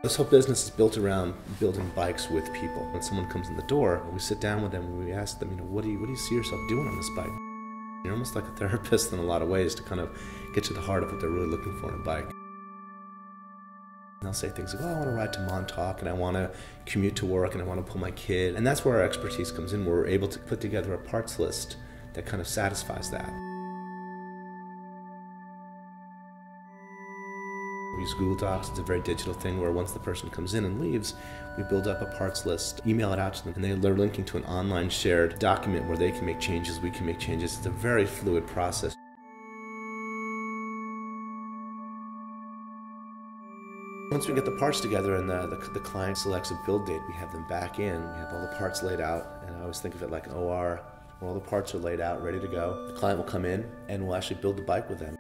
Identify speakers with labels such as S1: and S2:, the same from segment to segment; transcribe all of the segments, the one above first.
S1: This whole business is built around building bikes with people. When someone comes in the door, we sit down with them and we ask them, what do you see yourself doing on this bike? You're almost like a therapist in a lot of ways to kind of get to the heart of what they're really looking for in a bike. And they'll say things like, I want to ride to Montauk, and I want to commute to work, and I want to pull my kid. And that's where our expertise comes in. We're able to put together a parts list that kind of satisfies that. We use Google Docs. It's a very digital thing where once the person comes in and leaves, we build up a parts list, email it out to them, and they're linking to an online shared document where they can make changes, we can make changes. It's a very fluid process. Once we get the parts together and the client selects a build date, we have them back in, we have all the parts laid out, and I always think of it like an OR, where all the parts are laid out, ready to go. The client will come in and we'll actually build the bike with them.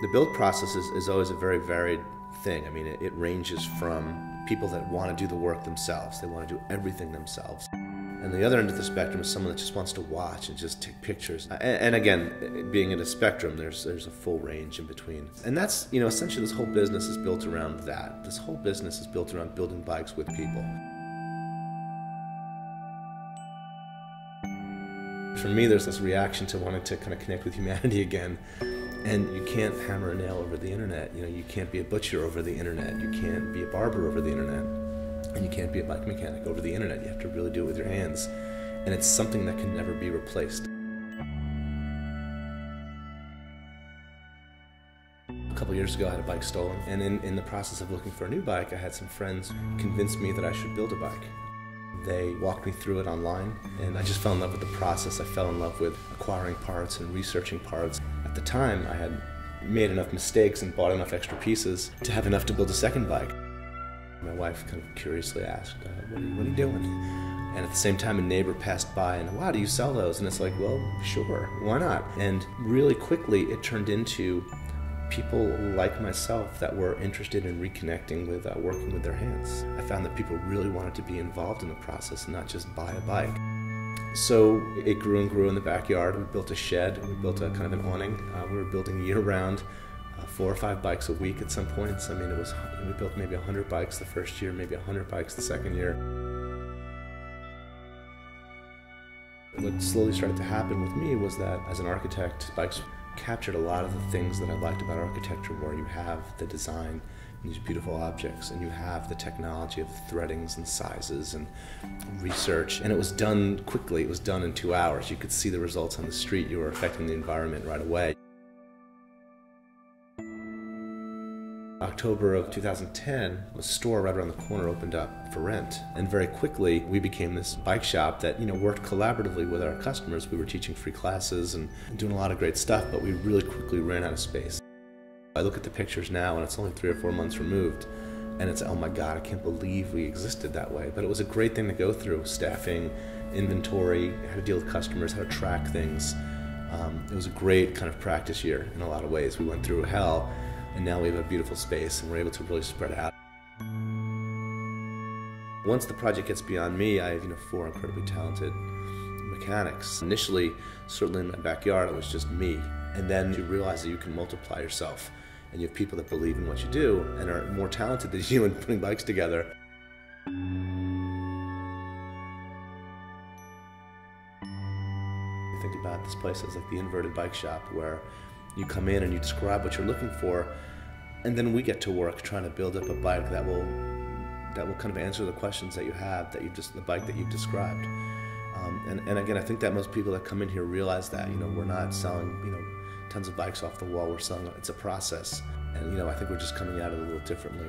S1: The build process is always a very varied thing. I mean, it ranges from people that want to do the work themselves. They want to do everything themselves. And the other end of the spectrum is someone that just wants to watch and just take pictures. And again, being in a spectrum, there's a full range in between. And that's, essentially this whole business is built around that. This whole business is built around building bikes with people. For me, there's this reaction to wanting to kind of connect with humanity again. And you can't hammer a nail over the internet. You can't be a butcher over the internet. You can't be a barber over the internet. And you can't be a bike mechanic over the internet. You have to really do it with your hands. And it's something that can never be replaced. A couple years ago, I had a bike stolen. And in the process of looking for a new bike, I had some friends convince me that I should build a bike. They walked me through it online, and I just fell in love with the process. I fell in love with acquiring parts and researching parts. At the time, I had made enough mistakes and bought enough extra pieces to have enough to build a second bike. My wife kind of curiously asked, what are you doing? And at the same time, a neighbor passed by and, wow, do you sell those? And it's like, well, sure, why not? And really quickly, it turned into people like myself that were interested in reconnecting with working with their hands. I found that people really wanted to be involved in the process and not just buy a bike. So it grew and grew in the backyard. We built a shed, we built a kind of an awning. We were building year-round, 4 or 5 bikes a week at some points. I mean, we built maybe 100 bikes the first year, maybe 100 bikes the second year. What slowly started to happen with me was that as an architect, bikes captured a lot of the things that I liked about architecture, where you have the design and these beautiful objects, and you have the technology of threadings and sizes and research, and it was done quickly. It was done in 2 hours. You could see the results on the street. You were affecting the environment right away. October of 2010, a store right around the corner opened up for rent. And very quickly, we became this bike shop that worked collaboratively with our customers. We were teaching free classes and doing a lot of great stuff, but we really quickly ran out of space. I look at the pictures now, and it's only 3 or 4 months removed, and it's, oh my God, I can't believe we existed that way. But it was a great thing to go through, staffing, inventory, how to deal with customers, how to track things. It was a great kind of practice year in a lot of ways. We went through hell, and now we have a beautiful space, and we're able to really spread out. Once the project gets beyond me, I have 4 incredibly talented mechanics. Initially, certainly in my backyard, it was just me. And then you realize that you can multiply yourself, and you have people that believe in what you do and are more talented than you in putting bikes together. Think about this place as like the inverted bike shop, where you come in and you describe what you're looking for, and then we get to work trying to build up a bike that will kind of answer the questions that you have, the bike that you've described. And again, I think that most people that come in here realize that we're not selling tons of bikes off the wall. We're selling, it's a process, and I think we're just coming at it a little differently.